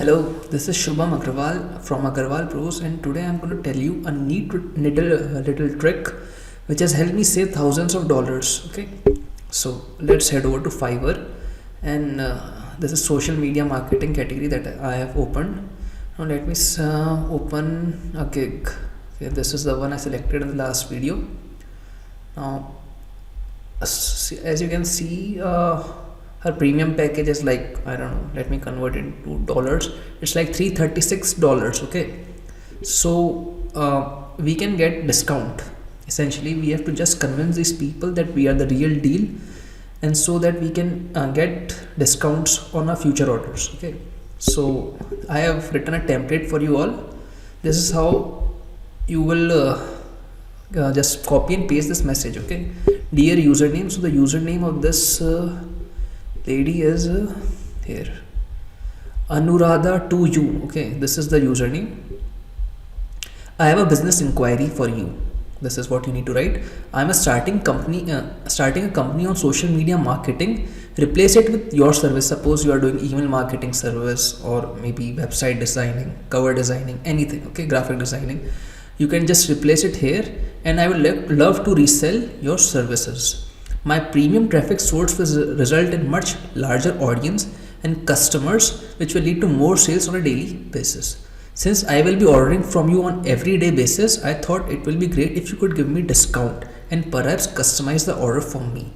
Hello, this is Shubham Agrawal from Agrawal Pros, and today I'm going to tell you a neat little trick which has helped me save thousands of dollars. Okay, so let's head over to Fiverr, and this is social media marketing category that I have opened. Now let me open a gig. Okay, this is the one I selected in the last video. Now, as you can see, her premium package is like, I don't know, let me convert it into dollars. It's like $336. Okay, so we can get discount. Essentially, we have to just convince these people that we are the real deal, and so that we can get discounts on our future orders. Okay, so I have written a template for you all. This is how you will just copy and paste this message. Okay, dear username. So the username of this lady is here, Anuradha to you. Okay, this is the username. I have a business inquiry for you. This is what you need to write. I'm a starting a company on social media marketing. Replace it with your service. Suppose you are doing email marketing service, or maybe website designing, cover designing, anything. Okay, graphic designing. You can just replace it here, and I would love to resell your services. My premium traffic source will result in much larger audience and customers, which will lead to more sales on a daily basis. Since I will be ordering from you on everyday basis, I thought it will be great if you could give me discount and perhaps customize the order for me.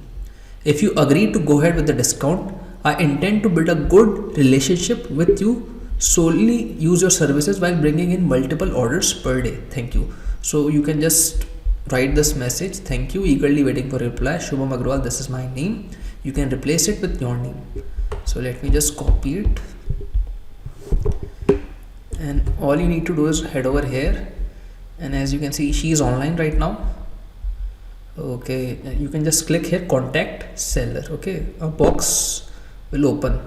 If you agree to go ahead with the discount, I intend to build a good relationship with you, solely use your services while bringing in multiple orders per day. Thank you. So you can just write this message. Thank you, eagerly waiting for reply. Shubham Agrawal, this is my name. You can replace it with your name. So let me just copy it, and all you need to do is head over here, and as you can see, she is online right now. Okay, you can just click here, contact seller. Okay, a box will open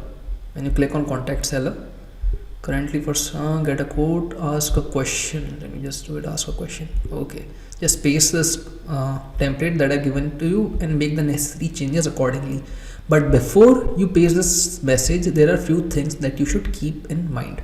when you click on contact seller. Currently for some, get a quote, ask a question. Let me just do it, ask a question. Okay, just paste this template that I've given to you and make the necessary changes accordingly. But before you paste this message, there are a few things that you should keep in mind.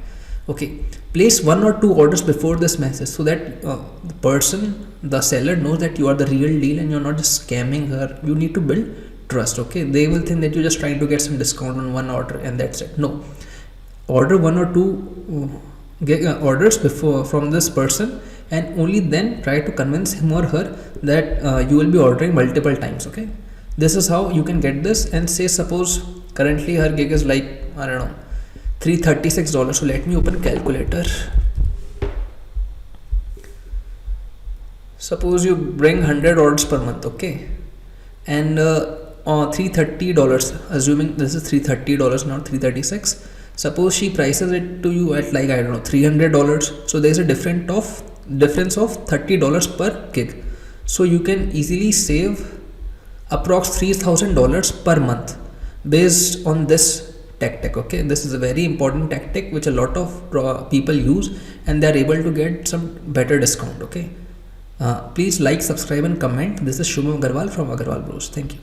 Okay, place 1 or 2 orders before this message, so that the seller knows that you are the real deal and you're not just scamming her. You need to build trust. Okay, they will think that you're just trying to get some discount on one order and that's it. No, order 1 or 2 orders before from this person, and only then try to convince him or her that you will be ordering multiple times. Okay, this is how you can get this. And say, suppose currently her gig is like, I don't know, $336. So let me open calculator. Suppose you bring 100 orders per month. Okay, and $330, assuming this is $330, not 336. Suppose she prices it to you at, like, I don't know, $300. So there is a difference of $30 per gig. So you can easily save approx $3,000 per month based on this tactic. Okay, this is a very important tactic which a lot of people use, and they are able to get some better discount. Okay, please like, subscribe and comment. This is Shubham Agrawal from Agrawal Bros. Thank you.